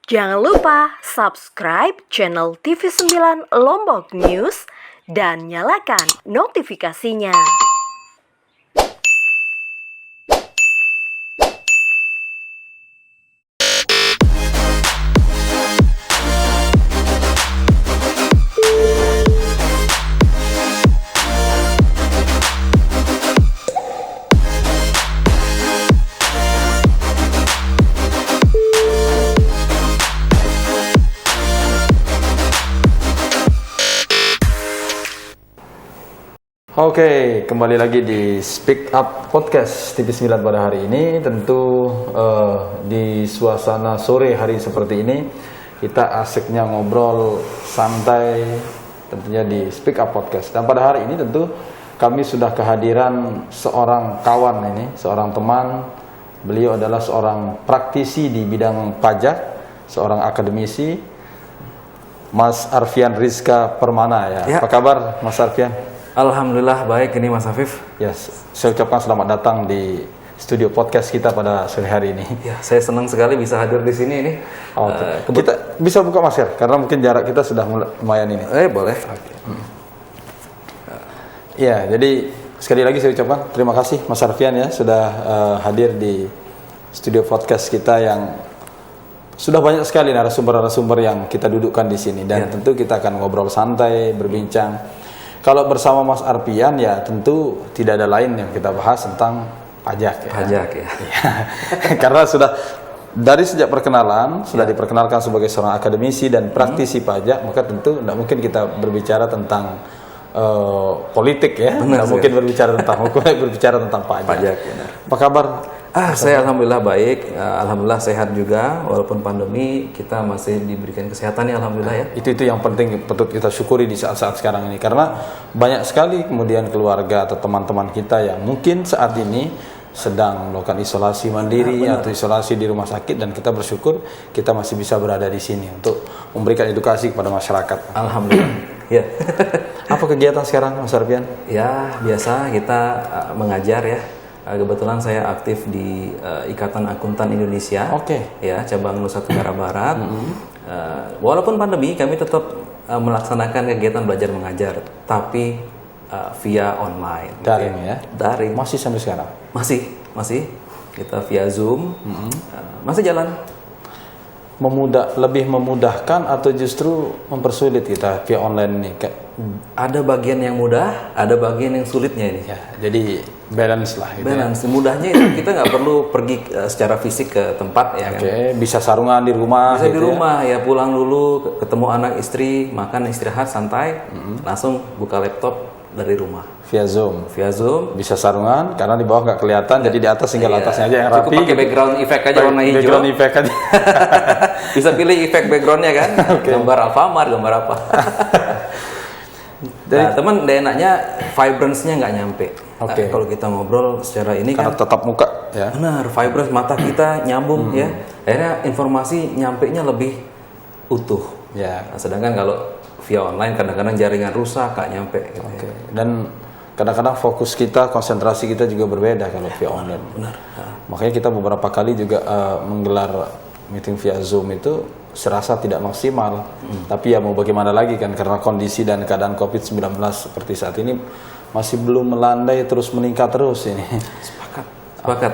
Jangan lupa subscribe channel TV9 Lombok News dan nyalakan notifikasinya. Oke, kembali lagi di Speak Up Podcast TV9 pada hari ini. Tentu di suasana sore hari seperti ini kita asiknya ngobrol santai tentunya di Speak Up Podcast. Dan pada hari ini tentu kami sudah kehadiran seorang kawan ini, seorang teman. Beliau adalah seorang praktisi di bidang pajak, seorang akademisi, Mas Arfian Rizka Permana ya. Apa kabar Mas Arfian? Alhamdulillah baik ini Mas Afif. Ya, saya ucapkan selamat datang di studio podcast kita pada sore hari ini. Ya, saya senang sekali bisa hadir di sini ini. Kita bisa buka masker karena mungkin jarak kita sudah lumayan ini. Boleh. Ya, jadi sekali lagi saya ucapkan terima kasih Mas Arfian ya sudah hadir di studio podcast kita yang sudah banyak sekali narasumber-narasumber yang kita dudukkan di sini dan tentu kita akan ngobrol santai, berbincang. Kalau bersama Mas Arfian ya tentu tidak ada lain yang kita bahas tentang pajak ya. Pajak ya. Karena sudah dari sejak perkenalan sudah diperkenalkan sebagai seorang akademisi dan praktisi pajak, maka tentu tidak mungkin kita berbicara tentang politik ya. Tidak mungkin berbicara tentang hukum, berbicara tentang pajak. Apa kabar? Saya alhamdulillah baik, alhamdulillah sehat juga walaupun pandemi kita masih diberikan kesehatan ya alhamdulillah ya. Itu yang penting patut kita syukuri di saat-saat sekarang ini karena banyak sekali kemudian keluarga atau teman-teman kita yang mungkin saat ini sedang melakukan isolasi mandiri atau isolasi di rumah sakit dan kita bersyukur kita masih bisa berada di sini untuk memberikan edukasi kepada masyarakat. Alhamdulillah. Ya. Apa kegiatan sekarang Mas Arfian? Ya biasa kita mengajar ya. Kebetulan saya aktif di Ikatan Akuntan Indonesia, ya cabang Nusa Tenggara Barat. Walaupun pandemi, kami tetap melaksanakan kegiatan belajar mengajar, tapi via online. Daring ya? Daring. Masih sampai sekarang? Masih. Kita via Zoom, masih jalan. Lebih memudahkan atau justru mempersulit kita via online ini? Ada bagian yang mudah, ada bagian yang sulitnya ini. Ya, jadi balance lah. Gitu balance. Mudahnya itu kita nggak perlu pergi secara fisik ke tempat ya kan. Bisa sarungan di rumah. Bisa gitu di rumah ya, pulang dulu ketemu anak istri, makan istirahat santai, langsung buka laptop dari rumah. Via Zoom. Bisa sarungan karena di bawah nggak kelihatan, jadi di atas tinggal atasnya aja yang rapi. Cukup pakai background effect aja warna hijau. Background effect aja. Bisa pilih efek backgroundnya kan. Gambar Alfamart, gambar apa. Nah, teman, enaknya vibrance-nya nggak nyampe. Kalau kita ngobrol secara ini karena kan tetap muka ya. Benar, vibrance mata kita nyambung ya. Akhirnya informasi nyampe-nya lebih utuh. Ya. Nah, sedangkan kalau via online kadang-kadang jaringan rusak, nggak nyampe. Gitu, ya. Dan kadang-kadang fokus kita, konsentrasi kita juga berbeda kalau via online. Benar. Makanya kita beberapa kali juga menggelar meeting via Zoom itu serasa tidak maksimal. Tapi ya mau bagaimana lagi kan, karena kondisi dan keadaan COVID-19 seperti saat ini masih belum melandai, terus meningkat terus ini. Sepakat.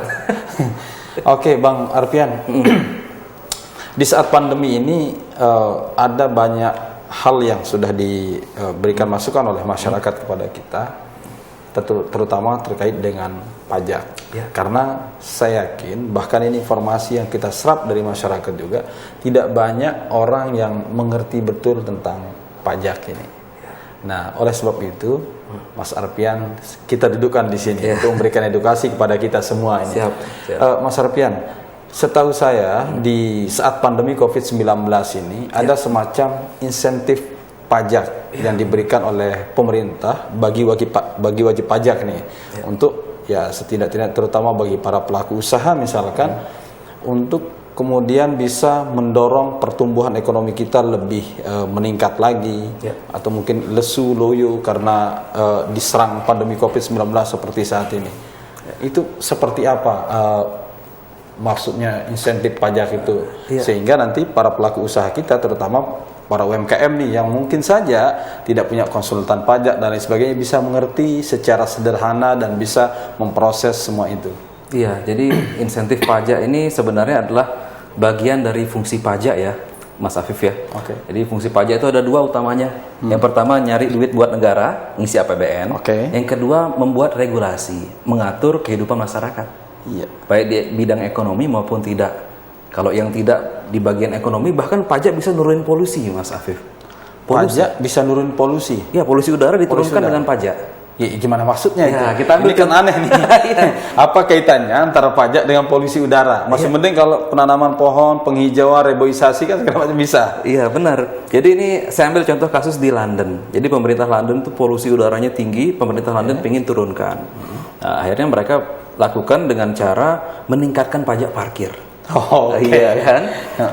Oke, Bang Arfian. Di saat pandemi ini ada banyak hal yang sudah diberikan masukan oleh masyarakat kepada kita, terutama terkait dengan pajak. Karena saya yakin bahkan ini informasi yang kita serap dari masyarakat juga tidak banyak orang yang mengerti betul tentang pajak ini. Nah, oleh sebab itu Mas Arfian kita dudukkan di sini untuk memberikan edukasi kepada kita semua ini. Siap. Mas Arfian, setahu saya di saat pandemi COVID-19 ini ada semacam insentif pajak yang diberikan oleh pemerintah bagi wajib pajak nih untuk ya setidak-tidaknya terutama bagi para pelaku usaha misalkan untuk kemudian bisa mendorong pertumbuhan ekonomi kita lebih meningkat lagi atau mungkin lesu loyo karena diserang pandemi COVID-19 seperti saat ini. Itu seperti apa maksudnya insentif pajak itu, Iya. sehingga nanti para pelaku usaha kita, terutama para UMKM nih yang mungkin saja tidak punya konsultan pajak dan lain sebagainya, bisa mengerti secara sederhana dan bisa memproses semua itu. Iya, jadi insentif pajak ini sebenarnya adalah bagian dari fungsi pajak ya, Mas Afif ya. Oke. Jadi fungsi pajak itu ada dua utamanya. Yang pertama nyari duit buat negara, ngisi APBN. Oke. Yang kedua membuat regulasi, mengatur kehidupan masyarakat. Iya. Baik di bidang ekonomi maupun tidak. Kalau yang tidak di bagian ekonomi, bahkan pajak bisa nurunin polusi, Mas Afif. Pajak bisa nurunin polusi. Ya, polusi udara diturunkan udara. dengan pajak. Ya, gimana maksudnya itu? Ya, kita ambil Ini kan aneh nih. Apa kaitannya antara pajak dengan polusi udara? Masih penting kalau penanaman pohon, penghijauan, reboisasi kan segala macam bisa. Iya benar. Jadi ini saya ambil contoh kasus di London. Jadi pemerintah London itu polusi udaranya tinggi, pemerintah London pengen turunkan. Nah, akhirnya mereka lakukan dengan cara meningkatkan pajak parkir. Oh, oke. Iya kan?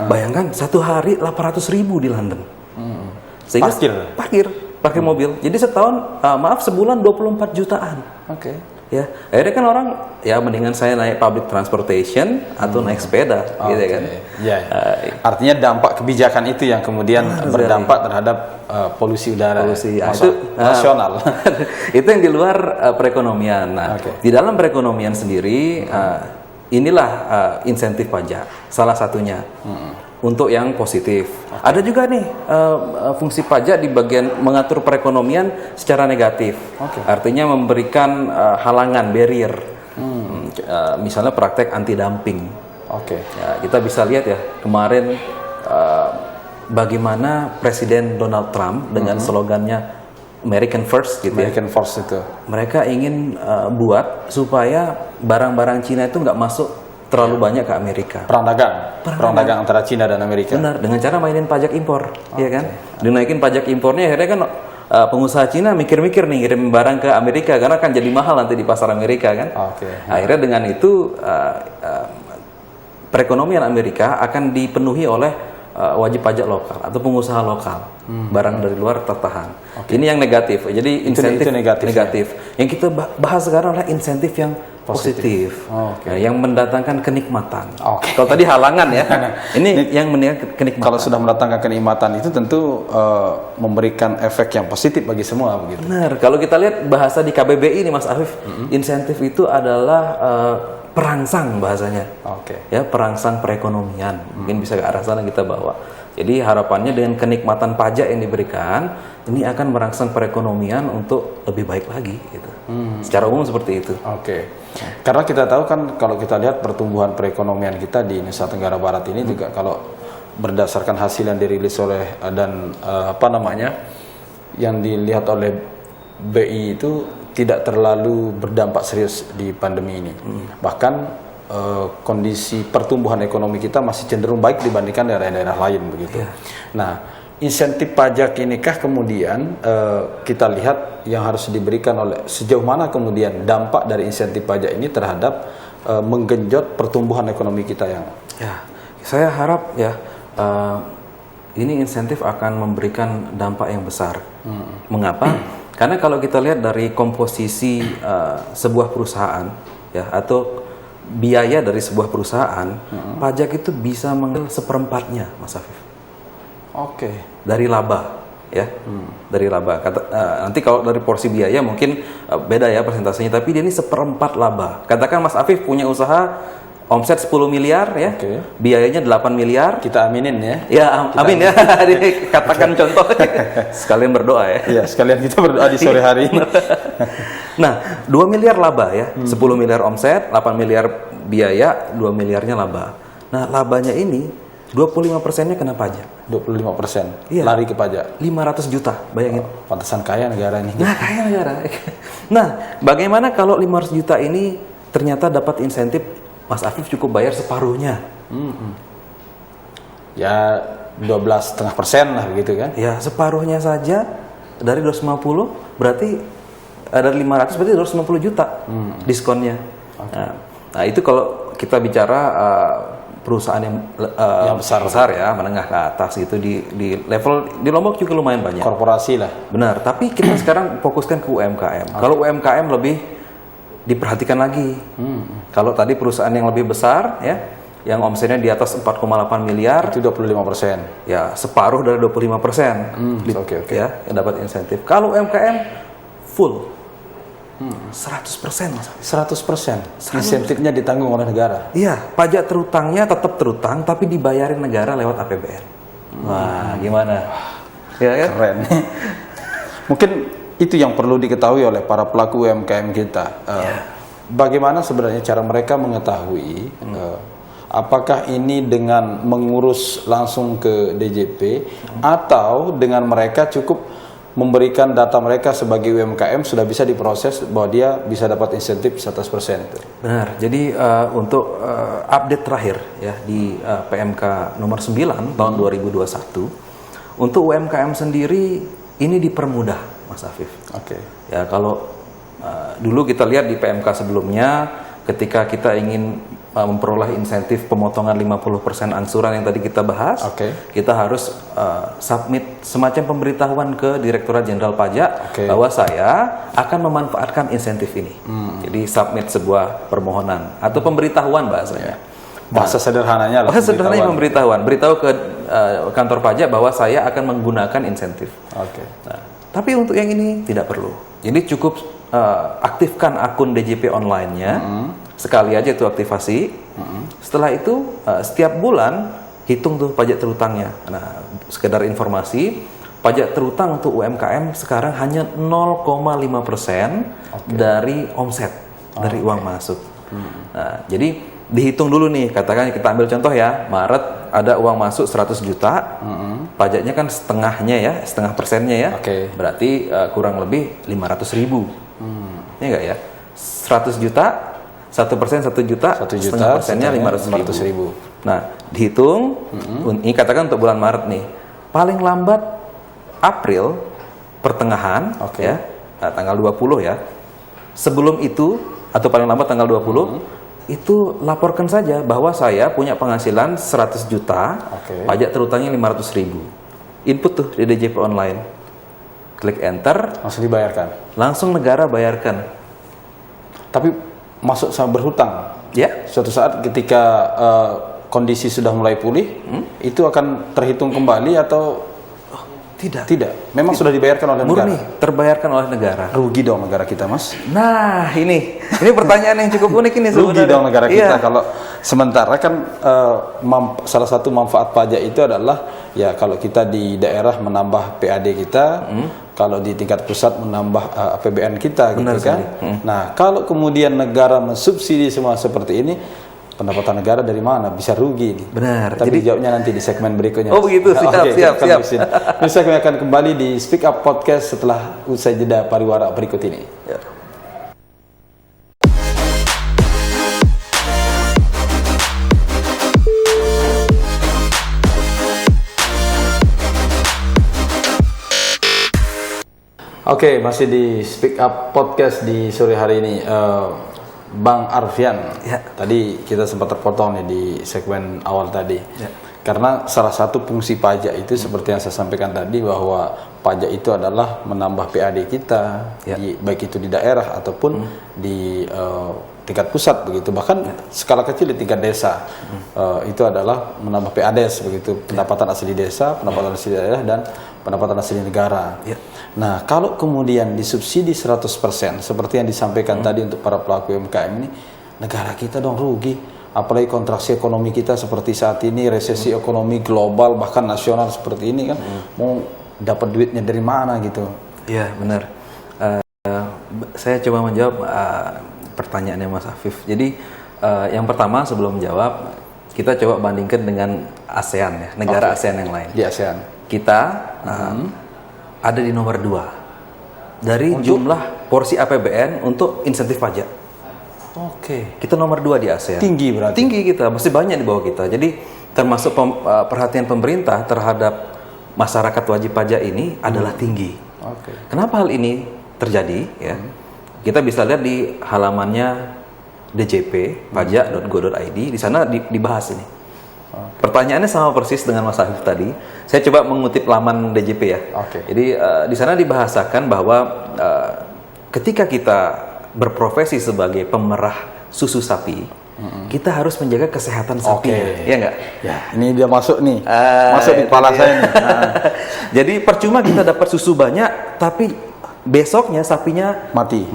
Bayangkan satu hari 800.000 di London. Sehingga parkir mobil. Jadi setahun, sebulan 24 jutaan. Oke. Ya, akhirnya kan orang ya mendingan saya naik public transportation atau naik sepeda, gitu kan? Ya. Artinya dampak kebijakan itu yang kemudian berdampak terhadap polusi udara. Polusi itu nasional. Itu yang di luar perekonomian. Nah, di dalam perekonomian sendiri inilah insentif pajak salah satunya. Untuk yang positif. Ada juga nih fungsi pajak di bagian mengatur perekonomian secara negatif. Artinya memberikan halangan, barrier. Misalnya praktek anti dumping. Ya, kita bisa lihat ya kemarin bagaimana Presiden Donald Trump dengan slogannya American First gitu American First itu. Mereka ingin buat supaya barang-barang Cina itu nggak masuk terlalu banyak ke Amerika. Perang dagang antara Cina dan Amerika. Benar, dengan cara mainin pajak impor, ya kan? Dinaikin pajak impornya, akhirnya kan pengusaha Cina mikir-mikir nih ngirim barang ke Amerika karena kan jadi mahal nanti di pasar Amerika kan. Akhirnya dengan itu perekonomian Amerika akan dipenuhi oleh wajib pajak lokal atau pengusaha lokal. Barang dari luar tertahan. Ini yang negatif. Jadi insentif itu negatif. Yang kita bahas sekarang adalah insentif yang positif. Yang mendatangkan kenikmatan. Kalau tadi halangan ya. Ini yang mendatangkan kenikmatan. Kalau sudah mendatangkan kenikmatan itu tentu memberikan efek yang positif bagi semua begitu. Benar. Kalau kita lihat bahasa di KBBI ini Mas Afif, insentif itu adalah perangsang bahasanya. Ya, perangsang perekonomian. Mungkin bisa ke arah sana kita bawa. Jadi harapannya dengan kenikmatan pajak yang diberikan, ini akan merangsang perekonomian untuk lebih baik lagi gitu. Secara umum seperti itu. Karena kita tahu kan kalau kita lihat pertumbuhan perekonomian kita di Nusa Tenggara Barat ini juga kalau berdasarkan hasil yang dirilis oleh dan yang dilihat oleh BI itu tidak terlalu berdampak serius di pandemi ini. Bahkan kondisi pertumbuhan ekonomi kita masih cenderung baik dibandingkan daerah-daerah lain begitu. Nah, insentif pajak inikah kemudian kita lihat yang harus diberikan oleh sejauh mana kemudian dampak dari insentif pajak ini terhadap menggenjot pertumbuhan ekonomi kita yang saya harap ya ini insentif akan memberikan dampak yang besar. Mengapa? Karena kalau kita lihat dari komposisi sebuah perusahaan ya atau biaya dari sebuah perusahaan, pajak itu bisa mengambil seperempatnya, Mas Afif. Dari laba, ya, dari laba. Nanti kalau dari porsi biaya mungkin beda ya persentasenya, tapi dia ini seperempat laba. Katakan Mas Afif punya usaha omset 10 miliar ya, biayanya 8 miliar. Kita aminin ya. Ya, amin ya. Katakan contoh. Sekalian berdoa ya. Iya, sekalian kita berdoa di sore hari ini. Nah, 2 miliar laba ya, 10 miliar omset, 8 miliar biaya, 2 miliarnya laba. Nah, labanya ini 25%-nya kena pajak. 25%. Iya. Lari ke pajak. 500 juta, bayangin. Pantesan kaya negara ini. Nah, kaya negara. Nah, bagaimana kalau 500 juta ini ternyata dapat insentif, Mas Afif cukup bayar separuhnya? Ya 12,5% lah begitu kan? Ya, separuhnya saja dari 250 berarti dari 500 berarti 250 juta diskonnya. Nah, itu kalau kita bicara perusahaan yang besar ya, menengah ke atas itu di level di Lombok juga lumayan banyak. Korporasi lah. Benar, tapi kita sekarang fokuskan ke UMKM. Kalau UMKM lebih diperhatikan lagi. Kalau tadi perusahaan yang lebih besar ya, yang omsetnya di atas 4,8 miliar itu 25%. ya separuh dari 25%. Oke. Ya, yang dapat insentif. Kalau UMKM full 100% Mas. 100%. Insentifnya ditanggung oleh negara. Iya, pajak terutangnya tetap terutang tapi dibayarin negara lewat APBN. Wah, gimana? Ya kan? Keren. Mungkin itu yang perlu diketahui oleh para pelaku UMKM kita. Bagaimana sebenarnya cara mereka mengetahui apakah ini dengan mengurus langsung ke DJP atau dengan mereka cukup memberikan data mereka sebagai UMKM sudah bisa diproses bahwa dia bisa dapat insentif 100% itu. Benar. Jadi untuk update terakhir ya di PMK nomor 9 tahun 2021 untuk UMKM sendiri ini dipermudah, Mas Afif. Oke. Ya kalau dulu kita lihat di PMK sebelumnya ketika kita ingin memperoleh insentif pemotongan 50% angsuran yang tadi kita bahas, kita harus submit semacam pemberitahuan ke Direktorat Jenderal Pajak bahwa saya akan memanfaatkan insentif ini. Jadi submit sebuah permohonan atau pemberitahuan bahasanya. Bahasa sederhananya lah. Bahasa sederhananya pemberitahuan. Beritahu ke kantor pajak bahwa saya akan menggunakan insentif. Nah, tapi untuk yang ini tidak perlu. Jadi cukup aktifkan akun DJP online-nya. Sekali aja itu aktivasi. Setelah itu setiap bulan hitung tuh pajak terutangnya. Nah, sekedar informasi, pajak terutang untuk UMKM sekarang hanya 0,5% dari omset, dari uang masuk. Nah, jadi dihitung dulu nih, katakan kita ambil contoh ya, Maret ada uang masuk 100 juta, pajaknya kan setengahnya ya, setengah persennya ya, berarti kurang lebih 500.000. Ini enggak ya? 100 juta, 1% 1 juta, setengah persennya 500.000. Nah, dihitung, ini katakan untuk bulan Maret nih, paling lambat April pertengahan, ya, tanggal 20 ya. Sebelum itu atau paling lambat tanggal 20 itu laporkan saja bahwa saya punya penghasilan 100 juta, pajak terutangnya 500.000. Input tuh di DJP online. Klik enter, langsung dibayarkan. Langsung negara bayarkan. Tapi masuk sama berhutang. Ya. Suatu saat ketika kondisi sudah mulai pulih, itu akan terhitung kembali atau Tidak. Memang sudah dibayarkan oleh negara. Murni terbayarkan oleh negara. Rugi dong negara kita, Mas. Nah, ini pertanyaan yang cukup unik ini sebenarnya. Rugi dong negara kita kalau sementara kan salah satu manfaat pajak itu adalah ya kalau kita di daerah menambah PAD kita, kalau di tingkat pusat menambah APBN kita gitu kan. Nah, kalau kemudian negara mensubsidi semua seperti ini, pendapatan negara dari mana? Bisa rugi nih. Benar. Tapi jawabnya nanti di segmen berikutnya. Oh begitu, siap. Bisa kami akan kembali di Speak Up Podcast setelah usai jeda pariwara berikut ini. Ya. Oke, masih di Speak Up Podcast di sore hari ini. Bang Arfian, tadi kita sempat terpotong nih di segmen awal tadi, karena salah satu fungsi pajak itu seperti yang saya sampaikan tadi bahwa pajak itu adalah menambah PAD kita, baik itu di daerah ataupun di tingkat pusat begitu, bahkan skala kecil di tingkat desa, itu adalah menambah PADES begitu, pendapatan asli desa, pendapatan asli daerah dan pendapatan asli negara. Nah, kalau kemudian disubsidi 100% seperti yang disampaikan tadi untuk para pelaku UMKM ini, negara kita dong rugi. Apalagi kontraksi ekonomi kita seperti saat ini, resesi ekonomi global bahkan nasional seperti ini kan, mau dapat duitnya dari mana gitu. Iya, benar. Saya coba menjawab pertanyaannya Mas Afif. Jadi yang pertama sebelum menjawab, kita coba bandingkan dengan ASEAN ya, negara ASEAN yang lain. Di ASEAN. Kita ada di nomor 2 dari jumlah porsi APBN untuk insentif pajak. Kita nomor 2 di ASEAN. Tinggi berarti. Tinggi kita, masih banyak di bawah kita. Jadi termasuk perhatian pemerintah terhadap masyarakat wajib pajak ini adalah tinggi. Kenapa hal ini terjadi? Ya, kita bisa lihat di halamannya DJP pajak.go.id. Di sana dibahas ini. Pertanyaannya sama persis dengan Mas Afif tadi. Saya coba mengutip laman DJP ya. Jadi di sana dibahasakan bahwa ketika kita berprofesi sebagai pemerah susu sapi, kita harus menjaga kesehatan sapinya, ya nggak? Ya, ini dia masuk nih, masuk di kepala saya nih. Jadi percuma kita dapat susu banyak, tapi besoknya sapinya mati.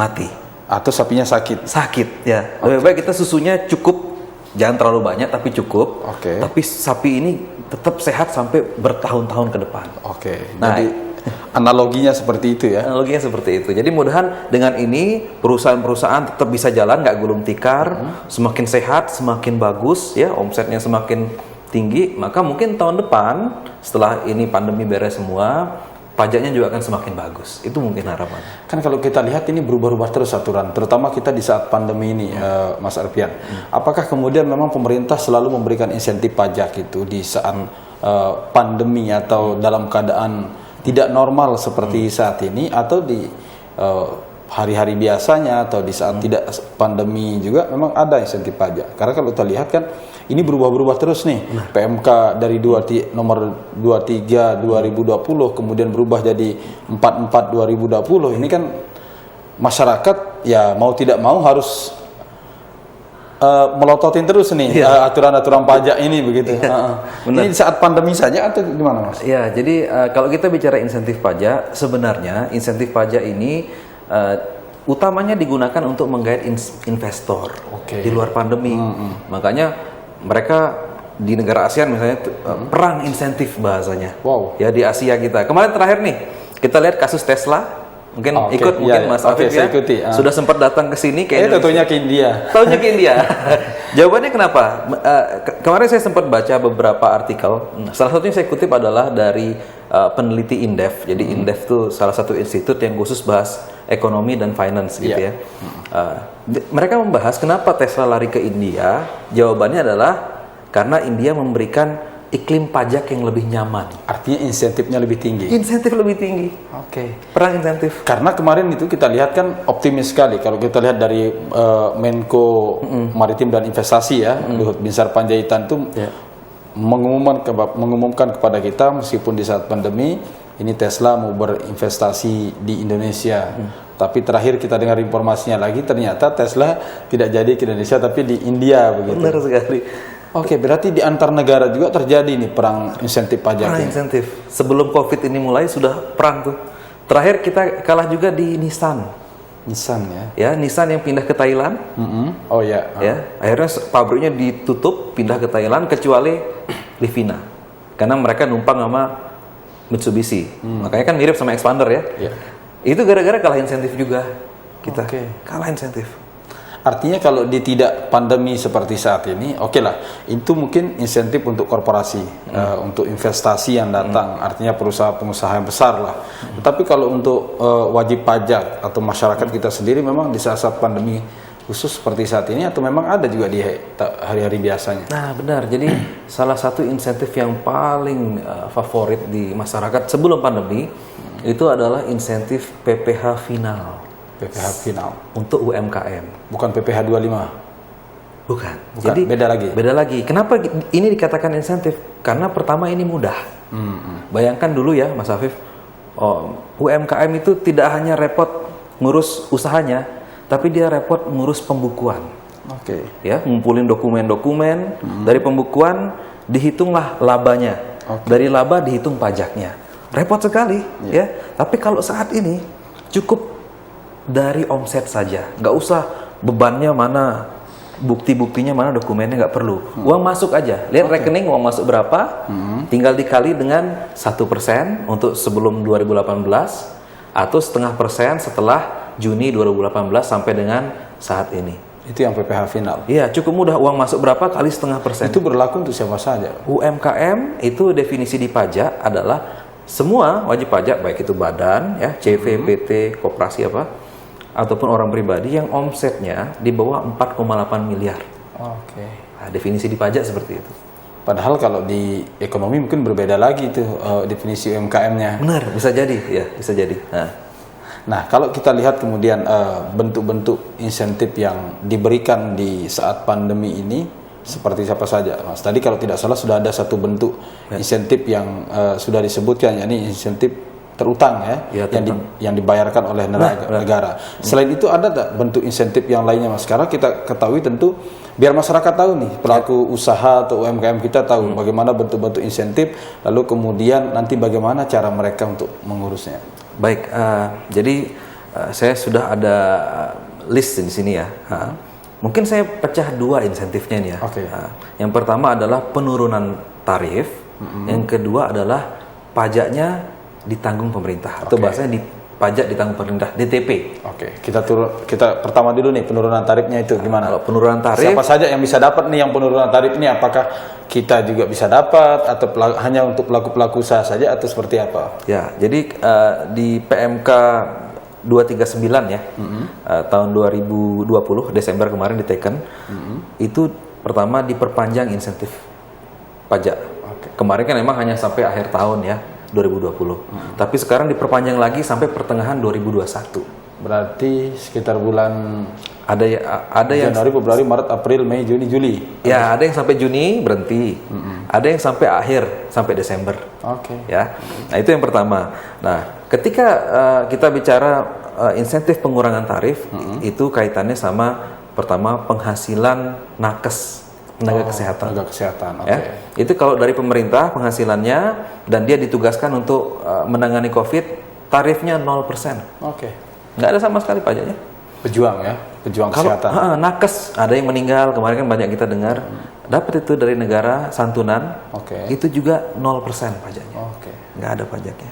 Atau sapinya sakit, ya. Lebih baik kita susunya cukup, jangan terlalu banyak tapi cukup. Tapi sapi ini tetap sehat sampai bertahun-tahun ke depan. Nah, jadi analoginya seperti itu ya. Analoginya seperti itu. Jadi mudahan dengan ini perusahaan-perusahaan tetap bisa jalan, nggak gulung tikar, semakin sehat, semakin bagus, ya, omsetnya semakin tinggi. Maka mungkin tahun depan setelah ini pandemi beres semua, pajaknya juga akan semakin bagus. Itu mungkin harapan. Kan kalau kita lihat ini berubah-ubah terus aturan, terutama kita di saat pandemi ini, Mas Arfian. Apakah kemudian memang pemerintah selalu memberikan insentif pajak itu di saat pandemi atau dalam keadaan tidak normal seperti saat ini, atau di hari-hari biasanya atau di saat tidak pandemi juga memang ada insentif pajak? Karena kalau kita lihat kan ini berubah-berubah terus nih. PMK dari nomor 23 2020 kemudian berubah jadi 44 2020. Ini kan masyarakat ya mau tidak mau harus melototin terus nih aturan-aturan pajak ini begitu. Ini saat pandemi saja atau gimana, Mas? Ya, jadi kalau kita bicara insentif pajak, sebenarnya insentif pajak ini utamanya digunakan untuk menggait investor di luar pandemi. Makanya mereka di negara ASEAN misalnya perang insentif bahasanya. Ya, di Asia kita. Kemarin terakhir nih kita lihat kasus Tesla. Mungkin Mas Afif ya. Sudah sempat datang ke sini kayaknya. Tentunya ke India. Tahunya ke India. Jawabannya kenapa? Kemarin saya sempat baca beberapa artikel. Salah satunya saya kutip adalah dari peneliti Indef. Jadi Indef itu salah satu institut yang khusus bahas ekonomi dan finance gitu ya. Mereka membahas kenapa Tesla lari ke India. Jawabannya adalah karena India memberikan iklim pajak yang lebih nyaman. Artinya insentifnya lebih tinggi. Insentif lebih tinggi. Perang insentif. Karena kemarin itu kita lihat kan optimis sekali. Kalau kita lihat dari Menko Maritim dan Investasi ya, Luhut Binsar Panjaitan itu mengumumkan kepada kita meskipun di saat pandemi ini Tesla mau berinvestasi di Indonesia. Tapi terakhir kita dengar informasinya lagi ternyata Tesla tidak jadi ke Indonesia tapi di India begitu. Benar sekali. Berarti di antar negara juga terjadi nih perang insentif pajak. Perang insentif. Sebelum COVID ini mulai sudah perang tuh. Terakhir kita kalah juga di Nissan ya. Nissan yang pindah ke Thailand. Ya, akhirnya pabriknya ditutup, pindah ke Thailand kecuali Livina. Karena mereka numpang sama Mitsubishi. Makanya kan mirip sama Expander ya. Itu gara-gara kalah insentif juga kita. Kalah insentif. Artinya kalau di tidak pandemi seperti saat ini, lah, itu mungkin insentif untuk korporasi, untuk investasi yang datang, artinya pengusaha yang besar lah. Tetapi kalau untuk wajib pajak atau masyarakat kita sendiri, memang di saat-saat pandemi khusus seperti saat ini, atau memang ada juga di hari-hari biasanya? Nah, benar. Jadi salah satu insentif yang paling favorit di masyarakat sebelum pandemi itu adalah insentif PPh final. PPh final untuk UMKM, bukan PPh 25. Bukan. Jadi beda lagi. Kenapa ini dikatakan insentif? Karena pertama ini mudah. Bayangkan dulu ya, Mas Afif, UMKM itu tidak hanya repot ngurus usahanya, tapi dia repot ngurus pembukuan. Ya, ngumpulin dokumen-dokumen. Dari pembukuan dihitunglah labanya. Dari laba dihitung pajaknya. Repot sekali, ya. Tapi kalau saat ini cukup dari omset saja, nggak usah bebannya mana, bukti-buktinya mana, dokumennya nggak perlu. Uang masuk aja, lihat rekening uang masuk berapa, tinggal dikali dengan 1% untuk sebelum 2018 atau 0,5% setelah Juni 2018 sampai dengan saat ini. Itu yang PPh final. Iya, cukup mudah. Uang masuk berapa kali 0,5%. Itu berlaku untuk siapa saja? UMKM itu definisi di pajak adalah semua wajib pajak, baik itu badan, ya, CV, PT, koperasi apa, ataupun orang pribadi yang omsetnya di bawah 4,8 miliar. Nah, definisi di pajak seperti itu. Padahal kalau di ekonomi mungkin berbeda lagi itu definisi UMKM-nya. Benar, bisa jadi, ya, bisa jadi. Nah, kalau kita lihat kemudian bentuk-bentuk insentif yang diberikan di saat pandemi ini seperti siapa saja, Mas? Tadi kalau tidak salah sudah ada satu bentuk insentif yang sudah disebutkan, yakni insentif terutang ya, yang dibayarkan oleh negara. Selain itu ada tak bentuk insentif yang lainnya Mas? Karena kita ketahui tentu biar masyarakat tahu nih, pelaku usaha atau UMKM kita tahu bagaimana bentuk-bentuk insentif, lalu kemudian nanti bagaimana cara mereka untuk mengurusnya. Baik, jadi saya sudah ada list di sini ya. Mungkin saya pecah dua insentifnya nih ya. Yang pertama adalah penurunan tarif, yang kedua adalah pajaknya ditanggung pemerintah atau bahasanya pajak ditanggung pemerintah, DTP. Kita pertama dulu nih penurunan tarifnya itu gimana? Kalau penurunan tarif, siapa saja yang bisa dapat nih yang penurunan tarif ini? Apakah kita juga bisa dapat atau hanya untuk pelaku-pelaku usaha saja atau seperti apa? Ya, jadi di PMK 239 ya, tahun 2020 Desember kemarin diteken, itu pertama diperpanjang insentif pajak. Kemarin kan memang hanya sampai akhir tahun ya, 2020. Tapi sekarang diperpanjang lagi sampai pertengahan 2021. Berarti sekitar bulan ada yang Januari, Februari, Maret, April, Mei, Juni, Juli. Ya, ada yang sampai Juni berhenti. Ada yang sampai akhir, sampai Desember. Ya. Nah, itu yang pertama. Nah, ketika kita bicara insentif pengurangan tarif, itu kaitannya sama pertama penghasilan nakes tenaga kesehatan. Ya. Itu kalau dari pemerintah penghasilannya dan dia ditugaskan untuk menangani COVID, tarifnya 0%. Nggak ada sama sekali pajaknya. Pejuang kesehatan. Nakes, ada yang meninggal, kemarin kan banyak kita dengar, dapat itu dari negara santunan, itu juga 0% pajaknya. Nggak ada pajaknya.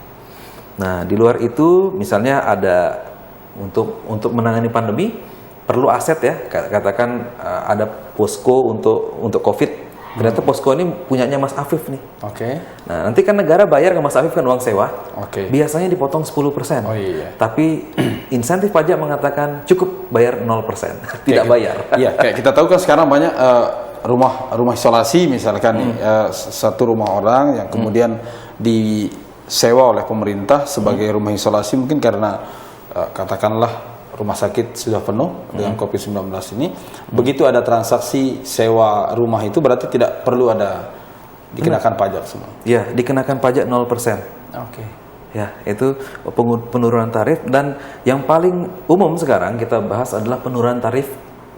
Nah, di luar itu misalnya ada untuk menangani pandemi, perlu aset ya, katakan ada posko untuk COVID. Ternyata posko ini punyanya Mas Afif nih. Nah, nanti kan negara bayar ke Mas Afif kan uang sewa. Biasanya dipotong 10%. Tapi insentif pajak mengatakan cukup bayar 0%, tidak bayar. Iya, kayak kita tahu kan sekarang banyak rumah isolasi misalkan nih, satu rumah orang yang kemudian disewa oleh pemerintah sebagai rumah isolasi, mungkin karena katakanlah rumah sakit sudah penuh dengan COVID-19 ini. Begitu ada transaksi sewa rumah itu berarti tidak perlu ada dikenakan pajak semua. Ya, dikenakan pajak 0%. Ya, itu penurunan tarif. Dan yang paling umum sekarang kita bahas adalah penurunan tarif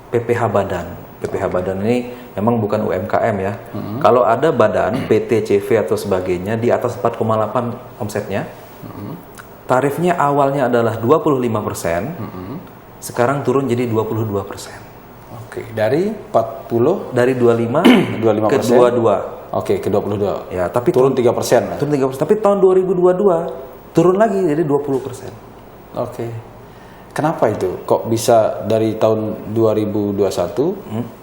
PPh Badan. PPh Badan ini memang bukan UMKM ya. Kalau ada badan PT, CV atau sebagainya di atas 4,8 omsetnya, tarifnya awalnya adalah 25%, sekarang turun jadi 22%. Dari 40? Dari 25 ke 22. Ke 22. Ya, tapi turun 3%. Turun 3%. Tapi tahun 2022 turun lagi jadi 20%. Kenapa itu? Kok bisa dari tahun 2021,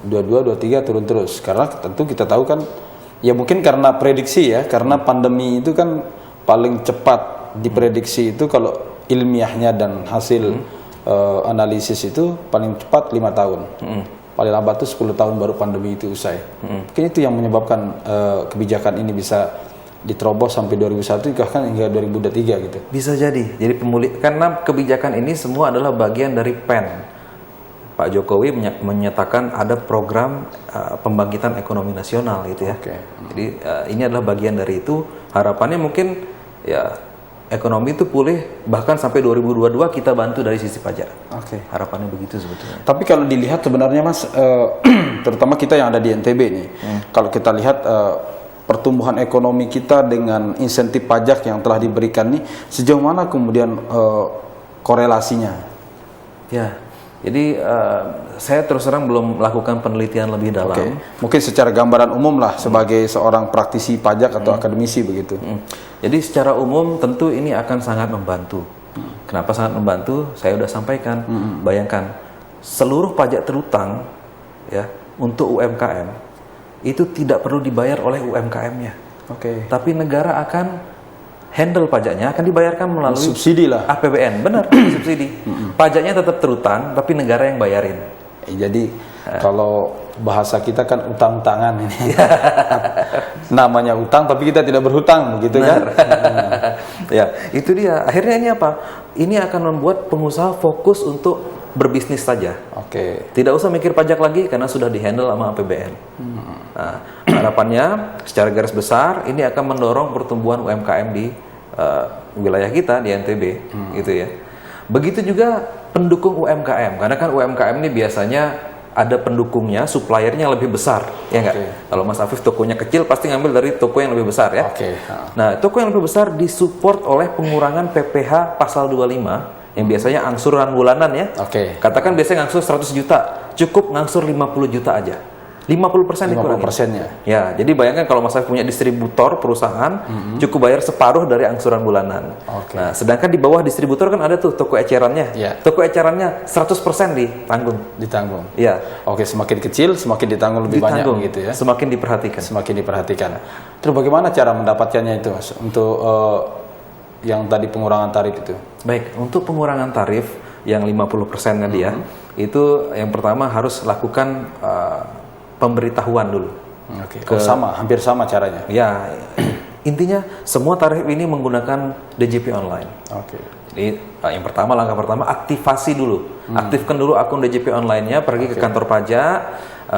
22, 23 turun terus? Karena tentu kita tahu kan, ya mungkin karena prediksi ya, karena pandemi itu kan paling cepat diprediksi itu kalau ilmiahnya dan hasil analisis itu paling cepat 5 tahun. Paling lambat itu 10 tahun baru pandemi itu usai. Mungkin itu yang menyebabkan kebijakan ini bisa diterobos sampai 2001 bahkan hingga 2023 gitu. Bisa jadi. Jadi karena kebijakan ini semua adalah bagian dari PEN. Pak Jokowi menyatakan ada program pembangkitan ekonomi nasional gitu ya. Jadi ini adalah bagian dari itu. Harapannya mungkin ya ekonomi itu pulih bahkan sampai 2022 kita bantu dari sisi pajak. Harapannya begitu sebetulnya. Tapi kalau dilihat sebenarnya Mas, terutama kita yang ada di NTB nih, kalau kita lihat pertumbuhan ekonomi kita dengan insentif pajak yang telah diberikan nih, sejauh mana kemudian korelasinya? Ya, jadi saya terus terang belum melakukan penelitian lebih dalam. Mungkin secara gambaran umum lah sebagai seorang praktisi pajak atau akademisi begitu. Jadi secara umum tentu ini akan sangat membantu. Kenapa sangat membantu? Saya sudah sampaikan. Bayangkan seluruh pajak terutang ya untuk UMKM itu tidak perlu dibayar oleh UMKM-nya. Tapi negara akan handle pajaknya, akan dibayarkan melalui subsidi lah. APBN, benar, subsidi. Pajaknya tetap terutang, tapi negara yang bayarin. Jadi kalau bahasa kita kan utang-utangan ini. Namanya utang, tapi kita tidak berhutang, begitu kan? Ya, itu dia. Akhirnya ini apa? Ini akan membuat pengusaha fokus untuk berbisnis saja. Tidak usah mikir pajak lagi karena sudah dihandle sama APBN. Nah, harapannya secara garis besar ini akan mendorong pertumbuhan UMKM di wilayah kita di NTB, gitu ya. Begitu juga pendukung UMKM, karena kan UMKM ini biasanya ada pendukungnya, suppliernya yang lebih besar, ya nggak? Kalau Mas Afif tokonya kecil, pasti ngambil dari toko yang lebih besar, ya. Nah, toko yang lebih besar disupport oleh pengurangan PPh pasal 25, yang biasanya angsuran bulanan, ya. Katakan biasanya ngangsur 100 juta, cukup ngangsur 50 juta aja. 50% dikurangi. 50%-nya. Ya, jadi bayangkan kalau Mas Afif punya distributor perusahaan, cukup bayar separuh dari angsuran bulanan. Nah, sedangkan di bawah distributor kan ada tuh toko ecerannya. Toko ecerannya 100% ditanggung. Ya. Semakin kecil semakin ditanggung lebih banyak gitu ya. Semakin diperhatikan. Terus bagaimana cara mendapatkannya itu, Mas? Untuk yang tadi pengurangan tarif itu? Baik, untuk pengurangan tarif yang 50% tadi ya, itu yang pertama harus lakukan pemberitahuan dulu. Hampir sama caranya. Ya, intinya semua tarif ini menggunakan DJP online. Jadi yang pertama, langkah pertama aktivasi dulu. Aktifkan dulu akun DJP online-nya, pergi ke kantor pajak.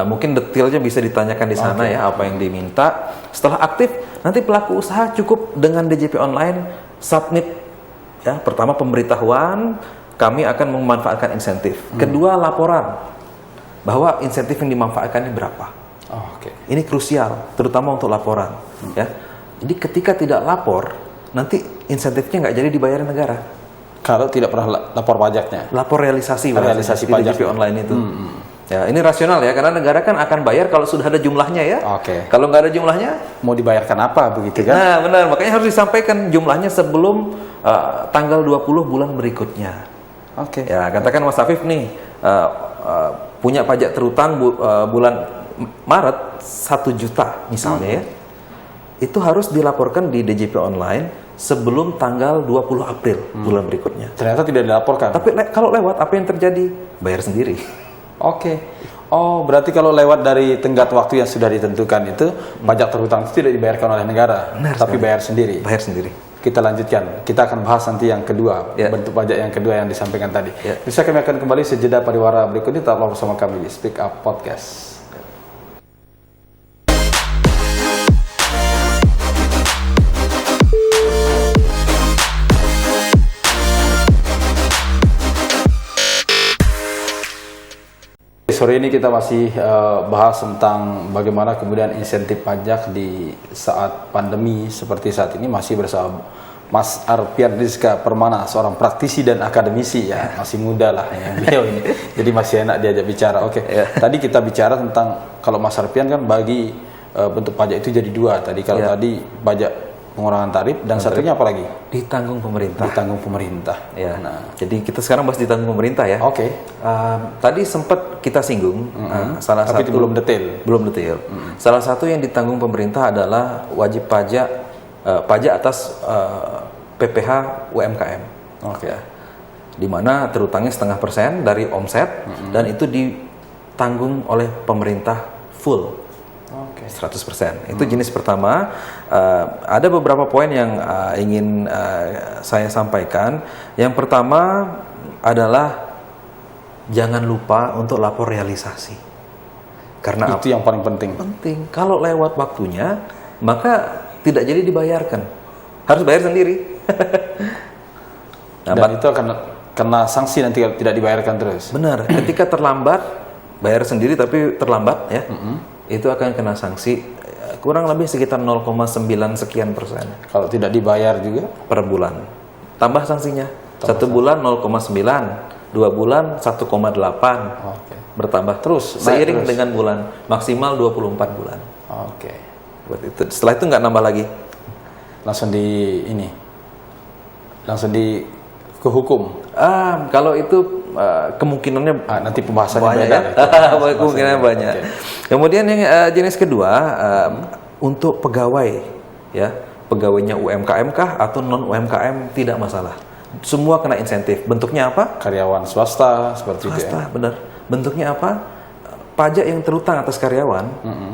Mungkin detailnya bisa ditanyakan di sana ya, apa yang diminta. Setelah aktif, nanti pelaku usaha cukup dengan DJP online submit ya. Pertama pemberitahuan, kami akan memanfaatkan insentif. Kedua, laporan bahwa insentif yang dimanfaatkan ini berapa. Ini krusial, terutama untuk laporan. Ya. Jadi ketika tidak lapor, nanti insentifnya nggak jadi dibayar negara. Kalau tidak pernah lapor pajaknya. Lapor realisasi pajak DJP online itu. Ya, ini rasional ya, karena negara kan akan bayar kalau sudah ada jumlahnya ya. Kalau nggak ada jumlahnya, mau dibayarkan apa begitu kan? Nah, benar. Makanya harus disampaikan jumlahnya sebelum tanggal 20 bulan berikutnya. Ya, katakan Mas Afif nih punya pajak terutang bulan Maret 1 juta misalnya ya. Itu harus dilaporkan di DJP online sebelum tanggal 20 April bulan berikutnya. Ternyata tidak dilaporkan. Tapi kalau lewat, apa yang terjadi? Bayar sendiri. Berarti kalau lewat dari tenggat waktu yang sudah ditentukan itu, pajak terhutang itu tidak dibayarkan oleh negara, tapi bayar sendiri. Kita lanjutkan. Kita akan bahas nanti yang kedua, bentuk pajak yang kedua yang disampaikan tadi. Bisa kami akan kembali sejeda pariwara berikut ini, tetaplah bersama kami di Speak Up Podcast. Sore ini kita masih bahas tentang bagaimana kemudian insentif pajak di saat pandemi seperti saat ini, masih bersama Mas Arpian Rizka Permana, seorang praktisi dan akademisi ya, masih muda lah ya, beliau ini, jadi masih enak diajak bicara. Tadi kita bicara tentang kalau Mas Arpian kan bagi bentuk pajak itu jadi dua tadi. Kalau tadi pajak pengurangan tarif dan satunya apa lagi? Ditanggung pemerintah. Ya. Nah, jadi kita sekarang bahas ditanggung pemerintah ya. Tadi sempat kita singgung, tapi itu belum detail. Salah satu yang ditanggung pemerintah adalah wajib pajak atas PPh UMKM. Di mana terutangnya 0,5% dari omset dan itu ditanggung oleh pemerintah full. 100%. Itu jenis pertama. Ada beberapa poin yang ingin saya sampaikan. Yang pertama adalah jangan lupa untuk lapor realisasi. Karena itu yang paling penting. Kalau lewat waktunya, maka tidak jadi dibayarkan. Harus bayar sendiri. Dan itu akan kena sanksi nanti kalau tidak dibayarkan terus. Benar. Ketika terlambat, bayar sendiri tapi terlambat ya. Itu akan kena sanksi kurang lebih sekitar 0,9 sekian %. Kalau tidak dibayar juga per bulan. Tambah sanksinya. 1 bulan 0,9, 2 bulan 1,8. Bertambah terus seiring dengan bulan, maksimal 24 bulan. Setelah itu nggak nambah lagi. Langsung ke hukum. Kalau itu kemungkinannya nanti pembahasannya banyak kemungkinannya banyak. Kemudian yang jenis kedua, untuk pegawai ya, pegawainya UMKM kah atau non UMKM tidak masalah, semua kena insentif. Bentuknya apa? Karyawan swasta seperti itu ya. Benar. Bentuknya apa? Pajak yang terutang atas karyawan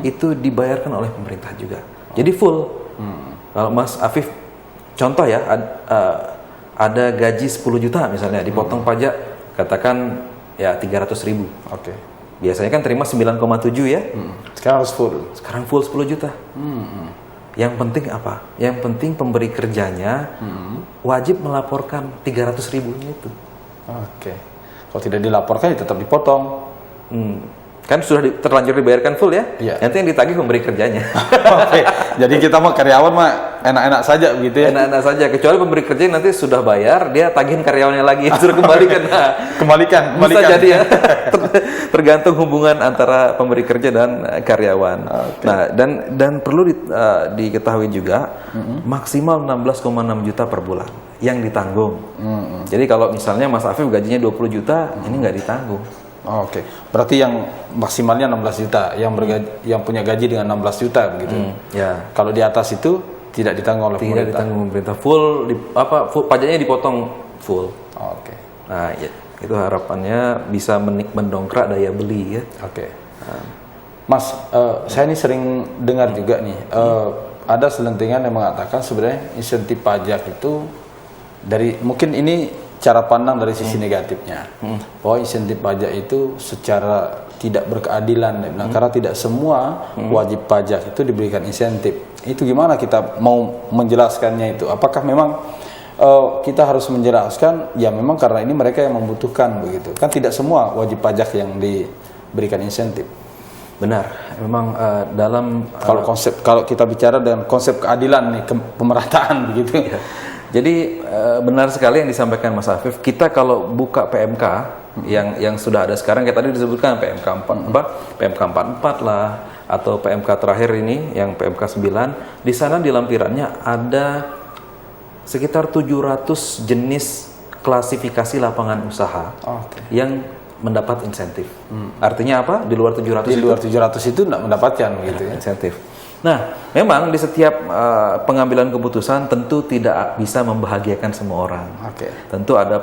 itu dibayarkan oleh pemerintah juga. Jadi full. Kalau Mas Afif contoh ya, ada gaji 10 juta misalnya, dipotong pajak katakan ya 300.000. Biasanya kan terima 9,7 ya. Sekarang harus full. Sekarang full 10 juta. Yang penting apa? Yang penting pemberi kerjanya wajib melaporkan 300.000 itu. Oke. Kalau tidak dilaporkan ya tetap dipotong. Kan sudah terlanjur dibayarkan full ya? Iya. Nanti yang ditagih pemberi kerjanya. Oke. Jadi kita mah karyawan mah enak-enak saja begitu ya. Enak-enak saja, kecuali pemberi kerja nanti sudah bayar, dia tagihin karyawannya lagi, suruh kembalikan. Nah, Kembalikan. bisa jadi ya. Tergantung hubungan antara pemberi kerja dan karyawan. Okay. Nah, dan perlu diketahui juga maksimal 16,6 juta per bulan yang ditanggung. Jadi kalau misalnya Mas Afif gajinya 20 juta, ini nggak ditanggung. Oke. Berarti yang maksimalnya 16 juta, yang punya gaji dengan 16 juta begitu. Ya. Kalau di atas itu tidak ditanggung oleh Tidak pemerintah. ditanggung pemerintah, full pajaknya dipotong full. Oke. Nah, ya, itu harapannya bisa mendongkrak daya beli ya. Oke. Mas, saya ini sering dengar juga nih, ada selentingan yang mengatakan sebenarnya insentif pajak itu mungkin ini cara pandang dari sisi negatifnya, bahwa insentif pajak itu secara tidak berkeadilan, karena tidak semua wajib pajak itu diberikan insentif. Itu gimana kita mau menjelaskannya itu? Apakah memang kita harus menjelaskan, ya memang karena ini mereka yang membutuhkan begitu? Kan tidak semua wajib pajak yang diberikan insentif. Benar, memang dalam kalau kita bicara dengan konsep keadilan nih, pemerataan begitu. Ya. Jadi benar sekali yang disampaikan Mas Afif. Kita kalau buka PMK yang sudah ada sekarang, kayak tadi disebutkan PMK 44 lah, atau PMK terakhir ini yang PMK 9, di sana di lampirannya ada sekitar 700 jenis klasifikasi lapangan usaha yang mendapat insentif. Artinya apa? Di luar 700 di luar 700 itu tidak mendapatkan gitu ya. Insentif. Nah, memang di setiap pengambilan keputusan tentu tidak bisa membahagiakan semua orang. Tentu ada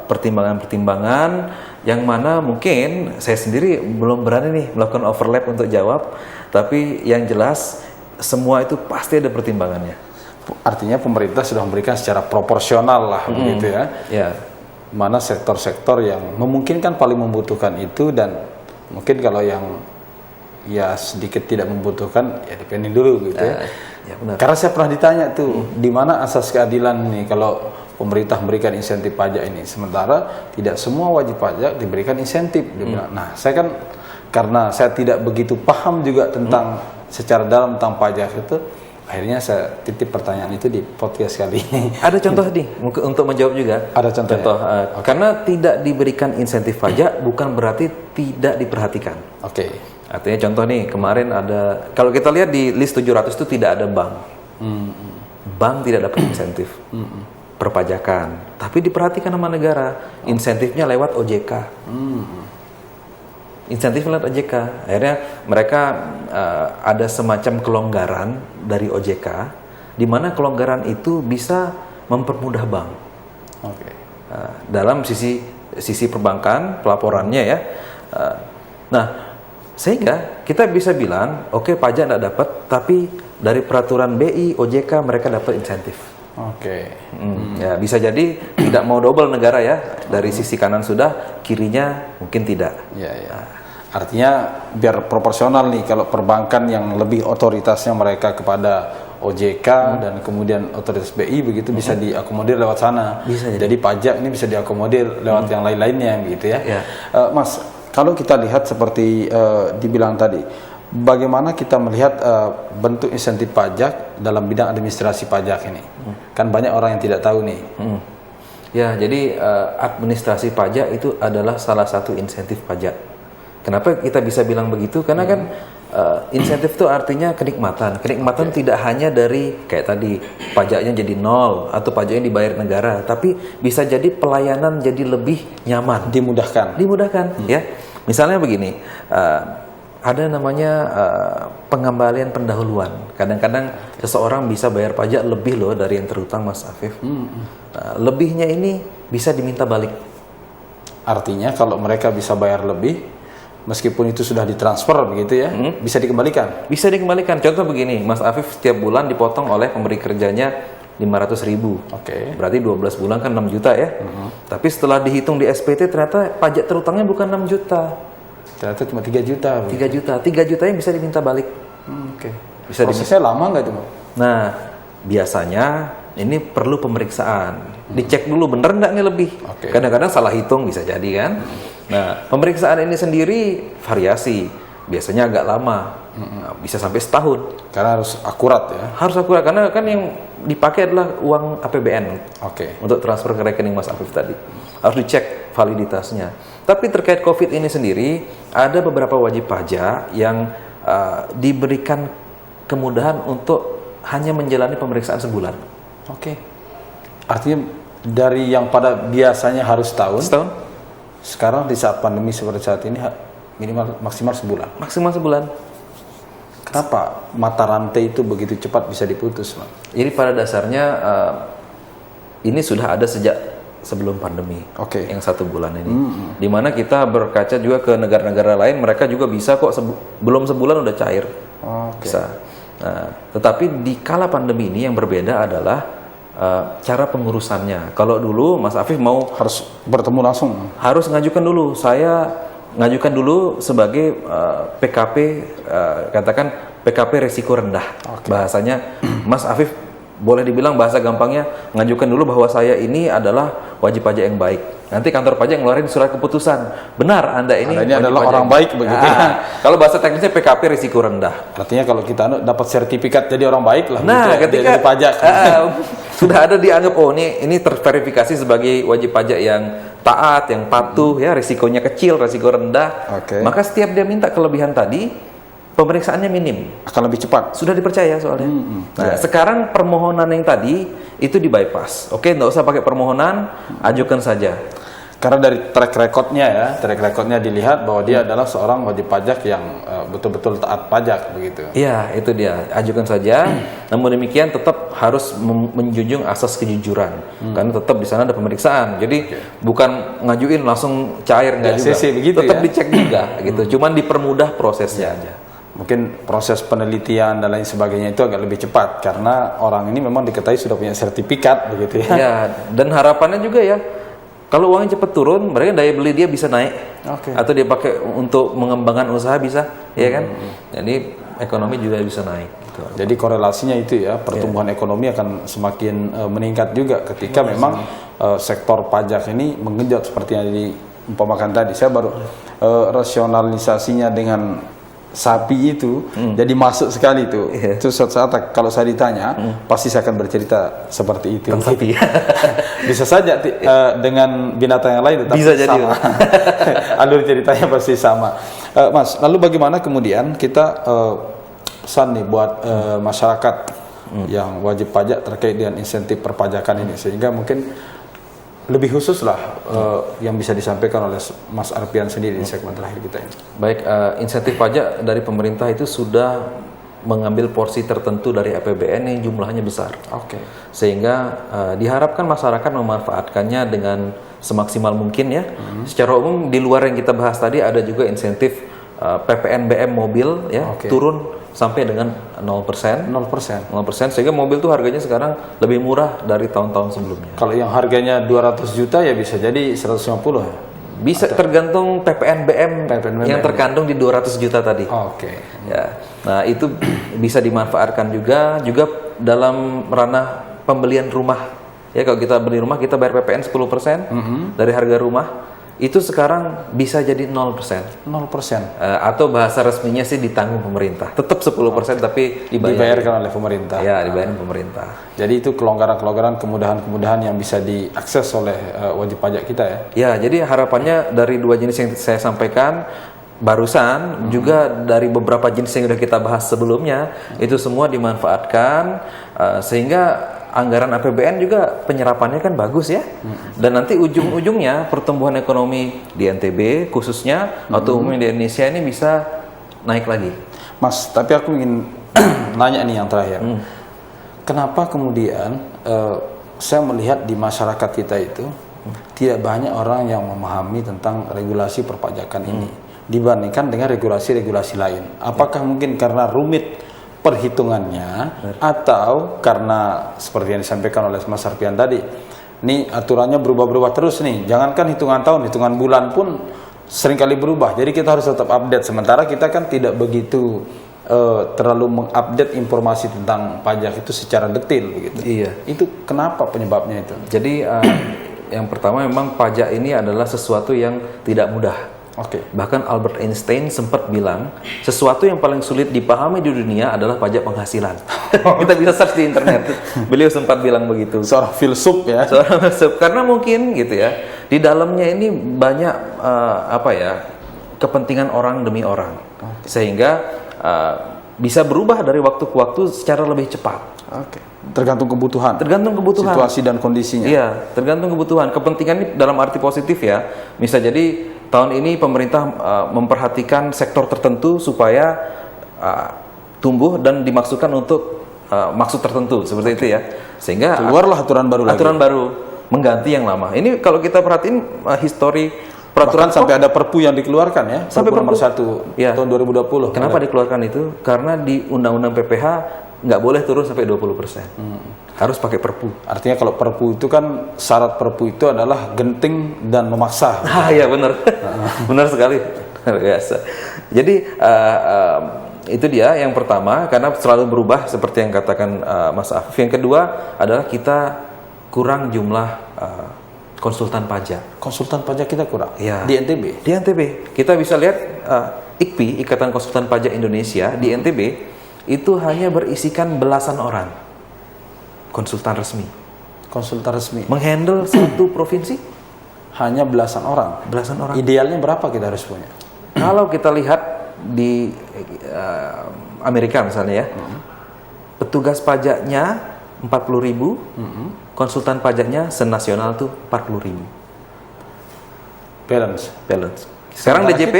pertimbangan-pertimbangan yang mana mungkin saya sendiri belum berani nih melakukan overlap untuk jawab, tapi yang jelas semua itu pasti ada pertimbangannya. Artinya pemerintah sudah memberikan secara proporsional lah begitu ya. Ya. Mana sektor-sektor yang memungkinkan paling membutuhkan itu, dan mungkin kalau yang ya sedikit tidak membutuhkan ya dipending dulu gitu ya. Ya benar. Karena saya pernah ditanya tuh di mana asas keadilan nih kalau pemerintah memberikan insentif pajak ini, sementara tidak semua wajib pajak diberikan insentif. Dia bilang, nah saya kan karena saya tidak begitu paham juga tentang secara dalam tentang pajak itu, akhirnya saya titip pertanyaan itu di podcast kali ini. Ada contoh nih untuk menjawab juga. Ada contoh. Karena tidak diberikan insentif pajak bukan berarti tidak diperhatikan. Artinya contoh nih, kemarin ada, kalau kita lihat di list 700 itu tidak ada bank. Bank tidak dapat insentif perpajakan, tapi diperhatikan sama negara. Insentifnya lewat OJK. Insentif lewat OJK. Akhirnya mereka ada semacam kelonggaran dari OJK, di mana kelonggaran itu bisa mempermudah bank. Dalam sisi perbankan, pelaporannya ya. Nah, sehingga kita bisa bilang, oke, pajak tidak dapat, tapi dari peraturan BI, OJK mereka dapat insentif. Ya, bisa jadi tidak mau double negara ya, dari sisi kanan sudah, kirinya mungkin tidak. Artinya biar proporsional nih, kalau perbankan yang lebih otoritasnya mereka kepada OJK dan kemudian otoritas BI begitu bisa diakomodir lewat sana. Jadi pajak ini bisa diakomodir lewat yang lain-lainnya gitu ya. Mas, kalau kita lihat seperti dibilang tadi, bagaimana kita melihat bentuk insentif pajak dalam bidang administrasi pajak ini? Kan banyak orang yang tidak tahu nih. Ya, jadi administrasi pajak itu adalah salah satu insentif pajak. Kenapa kita bisa bilang begitu? Karena kan insentif itu artinya kenikmatan. Kenikmatan tidak hanya dari kayak tadi pajaknya jadi nol atau pajaknya dibayar negara, tapi bisa jadi pelayanan jadi lebih nyaman, dimudahkan ya. Misalnya begini, ada namanya pengembalian pendahuluan. Kadang-kadang seseorang bisa bayar pajak lebih loh dari yang terutang, Mas Afif. Lebihnya ini bisa diminta balik. Artinya kalau mereka bisa bayar lebih, meskipun itu sudah ditransfer begitu ya, bisa dikembalikan. Bisa dikembalikan. Contoh begini, Mas Afif setiap bulan dipotong oleh pemberi kerjanya 500.000. Berarti 12 bulan kan 6 juta ya. Tapi setelah dihitung di SPT ternyata pajak terutangnya bukan 6 juta. Ternyata cuma 3 juta. 3 juta. 3 juta yang bisa diminta balik. Bisa prosesnya lama nggak itu, Bang? Nah, biasanya ini perlu pemeriksaan. Dicek dulu bener nggak nih lebih. Kadang-kadang salah hitung bisa jadi kan. Nah, pemeriksaan ini sendiri variasi. Biasanya agak lama. Nah, bisa sampai setahun. Karena harus akurat ya. Harus akurat karena kan yang dipakai adalah uang APBN. Untuk transfer ke rekening Mas Afif tadi. Harus dicek validitasnya. Tapi terkait COVID ini sendiri, ada beberapa wajib pajak yang diberikan kemudahan untuk hanya menjalani pemeriksaan sebulan. Artinya dari yang pada biasanya harus setahun, sekarang di saat pandemi seperti saat ini minimal maksimal sebulan. Maksimal sebulan. Kenapa mata rantai itu begitu cepat bisa diputus, Bang? Jadi pada dasarnya ini sudah ada sejak sebelum pandemi, yang 1 bulan ini. Dimana kita berkaca juga ke negara-negara lain, mereka juga bisa kok belum sebulan udah cair. Bisa. Nah, tetapi di kala pandemi ini yang berbeda adalah cara pengurusannya. Kalau dulu Mas Afif mau harus bertemu langsung, harus ngajukan dulu. Saya ngajukan dulu sebagai PKP, katakan PKP resiko rendah. Bahasanya Mas Afif boleh dibilang bahasa gampangnya ngajukan dulu bahwa saya ini adalah wajib pajak yang baik. Nanti kantor pajak ngeluarin surat keputusan. Benar, Anda ini adalah orang baik begitu. Kalau bahasa teknisnya PKP risiko rendah. Artinya kalau kita dapat sertifikat jadi orang baik lah. Nah, gitu, ketika dari pajak sudah ada dianggap ini terverifikasi sebagai wajib pajak yang taat, yang patuh, ya risikonya kecil, risiko rendah. Maka setiap dia minta kelebihan tadi, pemeriksaannya minim, akan lebih cepat. Sudah dipercaya soalnya. Nah, sekarang permohonan yang tadi itu di bypass. Nggak usah pakai permohonan, ajukan saja. Karena dari track recordnya dilihat bahwa dia adalah seorang wajib pajak yang betul-betul taat pajak begitu. Iya, itu dia. Ajukan saja. Namun demikian tetap harus menjunjung asas kejujuran. Karena tetap di sana ada pemeriksaan. Jadi bukan ngajuin langsung cair nggak juga. Begitu, tetap dicek juga gitu. Cuman dipermudah prosesnya aja. Mungkin proses penelitian dan lain sebagainya itu agak lebih cepat karena orang ini memang diketahui sudah punya sertifikat begitu ya. Ya, dan harapannya juga ya, kalau uangnya cepat turun, mereka daya beli dia bisa naik. Atau dia pakai untuk mengembangkan usaha bisa, ya kan? Jadi ekonomi juga bisa naik. Gitu. Jadi korelasinya itu ya, pertumbuhan ekonomi akan semakin meningkat juga ketika memang sektor pajak ini menggenjot seperti yang diumpamakan tadi. Saya baru rasionalisasinya dengan sapi itu jadi masuk sekali tuh. Itu suatu saat kalau saya ditanya pasti saya akan bercerita seperti itu. Sapi. Bisa saja dengan binatang yang lain tetapi bisa jadi sama. Alur ceritanya pasti sama. Mas, lalu bagaimana kemudian kita pesan nih buat masyarakat yang wajib pajak terkait dengan insentif perpajakan ini sehingga mungkin lebih khusus lah yang bisa disampaikan oleh Mas Arpian sendiri di segmen terakhir kita ini. Baik, insentif pajak dari pemerintah itu sudah mengambil porsi tertentu dari APBN yang jumlahnya besar. Sehingga diharapkan masyarakat memanfaatkannya dengan semaksimal mungkin ya. Secara umum di luar yang kita bahas tadi ada juga insentif PPNBM mobil ya, turun sampai dengan 0%, sehingga mobil tuh harganya sekarang lebih murah dari tahun-tahun sebelumnya. Kalau yang harganya 200 juta ya bisa jadi 150. Bisa tergantung PPNBM yang terkandung di 200 juta tadi. Ya. Nah, itu bisa dimanfaatkan juga dalam ranah pembelian rumah. Ya, kalau kita beli rumah kita bayar PPN 10% dari harga rumah. Itu sekarang bisa jadi 0%. Atau bahasa resminya sih ditanggung pemerintah. Tetap 10% tapi dibayarkan oleh pemerintah. Ya, dibayarkan pemerintah. Jadi itu kelonggaran-kelonggaran, kemudahan-kemudahan yang bisa diakses oleh wajib pajak kita ya. Ya, jadi harapannya dari dua jenis yang saya sampaikan barusan juga dari beberapa jenis yang sudah kita bahas sebelumnya itu semua dimanfaatkan sehingga anggaran APBN juga penyerapannya kan bagus ya. Dan nanti ujung-ujungnya pertumbuhan ekonomi di NTB khususnya atau umumnya di Indonesia ini bisa naik lagi. Mas, tapi aku ingin nanya nih yang terakhir. Kenapa kemudian saya melihat di masyarakat kita itu tidak banyak orang yang memahami tentang regulasi perpajakan ini dibandingkan dengan regulasi-regulasi lain? Apakah mungkin karena rumit perhitungannya atau karena seperti yang disampaikan oleh Mas Arpian tadi, ini aturannya berubah-berubah terus nih, jangankan hitungan tahun, hitungan bulan pun seringkali berubah, jadi kita harus tetap update, sementara kita kan tidak begitu terlalu mengupdate informasi tentang pajak itu secara detail begitu. Iya. Itu kenapa penyebabnya itu? Jadi yang pertama memang pajak ini adalah sesuatu yang tidak mudah. Oke. Bahkan Albert Einstein sempat bilang sesuatu yang paling sulit dipahami di dunia adalah pajak penghasilan. Kita bisa search di internet. Beliau sempat bilang begitu. Seorang filsuf ya. Seorang filsuf, karena mungkin gitu ya, di dalamnya ini banyak kepentingan orang demi orang, sehingga bisa berubah dari waktu ke waktu secara lebih cepat. Oke. Tergantung kebutuhan. Tergantung kebutuhan. Situasi dan kondisinya. Iya, tergantung kebutuhan. Kepentingan ini dalam arti positif ya. Bisa jadi tahun ini pemerintah memperhatikan sektor tertentu supaya tumbuh dan dimaksudkan untuk maksud tertentu seperti itu ya. Sehingga keluarlah aturan baru lagi. Aturan baru mengganti yang lama. Ini kalau kita perhatiin histori peraturan sampai ada Perpu yang dikeluarkan ya. Sampai Perpu nomor 1 ya. tahun 2020. Kenapa dikeluarkan itu? Karena di Undang-Undang PPh nggak boleh turun sampai 20%. Harus pakai Perpu. Artinya kalau Perpu itu kan syarat Perpu itu adalah genting dan memaksa. Iya benar. Benar sekali. Biasa. Jadi itu dia yang pertama, karena selalu berubah seperti yang katakan Mas Afif. Yang kedua adalah kita kurang jumlah konsultan pajak. Konsultan pajak kita kurang. Ya. Di NTB. Di NTB kita bisa lihat IKPI, Ikatan Konsultan Pajak Indonesia di NTB itu hanya berisikan belasan orang konsultan resmi. Konsultan resmi. Menghandle satu provinsi hanya belasan orang. Belasan orang. Idealnya berapa kita harus punya? Kalau kita lihat di Amerika misalnya ya, petugas pajaknya 40.000, konsultan pajaknya senasional tuh 40.000. Balance. Sekarang Sementara DJP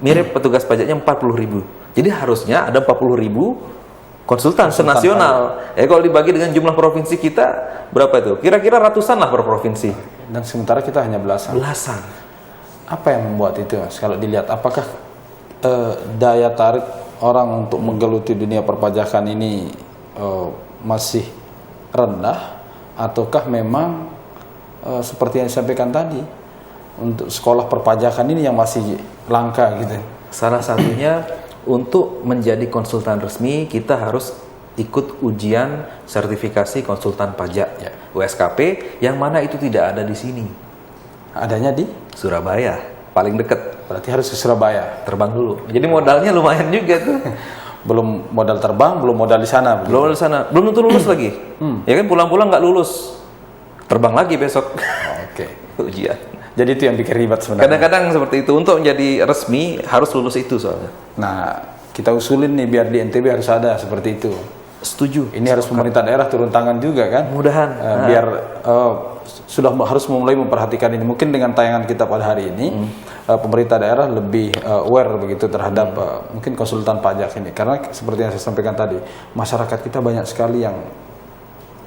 mirip petugas pajaknya 40.000. Jadi harusnya ada 40.000 konsultan senasional. Kalau dibagi dengan jumlah provinsi kita berapa itu? Kira-kira ratusan lah per provinsi. Dan sementara kita hanya belasan. Apa yang membuat itu, Mas? Kalau dilihat, apakah daya tarik orang untuk menggeluti dunia perpajakan ini masih rendah, ataukah memang seperti yang disampaikan tadi, untuk sekolah perpajakan ini yang masih langka gitu? Salah satunya untuk menjadi konsultan resmi kita harus ikut ujian sertifikasi konsultan pajak ya, USKP, yang mana itu tidak ada di sini. Adanya di Surabaya, paling dekat. Berarti harus ke Surabaya. Terbang dulu. Jadi modalnya lumayan juga tuh. Belum modal terbang, belum modal di sana. Belum di sana, belum tentu lulus lagi. Ya kan, pulang-pulang nggak lulus, terbang lagi besok. Oke. Ujian. Jadi itu yang bikin ribet sebenarnya. Kadang-kadang seperti itu, untuk menjadi resmi harus lulus itu soalnya. Nah, kita usulin nih biar di NTB harus ada seperti itu. Setuju. Ini harus pemerintah daerah turun tangan juga kan? Mudahan. Biar sudah harus mulai memperhatikan ini. Mungkin dengan tayangan kita pada hari ini, pemerintah daerah lebih aware begitu terhadap mungkin konsultan pajak ini. Karena seperti yang saya sampaikan tadi, masyarakat kita banyak sekali yang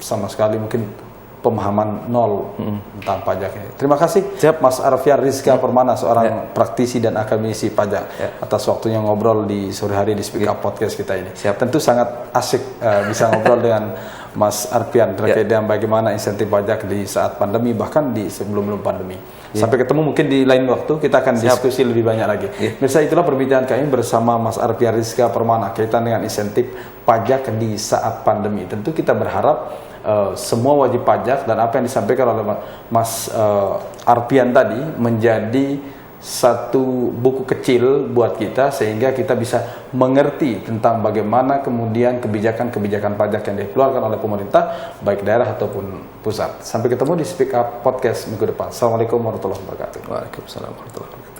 sama sekali mungkin pemahaman nol tentang pajak ini. Terima kasih Mas Arfian Rizka Permana, seorang praktisi dan akademisi pajak, atas waktunya ngobrol di sore hari di Speak Up Podcast kita ini. Tentu sangat asik bisa ngobrol dengan Mas Arfian terkait dengan bagaimana insentif pajak di saat pandemi, bahkan di sebelum pandemi. Sampai ketemu mungkin di lain waktu, kita akan diskusi lebih banyak lagi. Mirsa, itulah perbincangan kami bersama Mas Arfian Rizka Permana kaitan dengan insentif pajak di saat pandemi. Tentu kita berharap semua wajib pajak dan apa yang disampaikan oleh Mas Arfian tadi menjadi satu buku kecil buat kita, sehingga kita bisa mengerti tentang bagaimana kemudian kebijakan-kebijakan pajak yang dikeluarkan oleh pemerintah, baik daerah ataupun pusat. Sampai ketemu di Speak Up Podcast minggu depan. Assalamualaikum warahmatullahi wabarakatuh. Waalaikumsalam warahmatullahi wabarakatuh.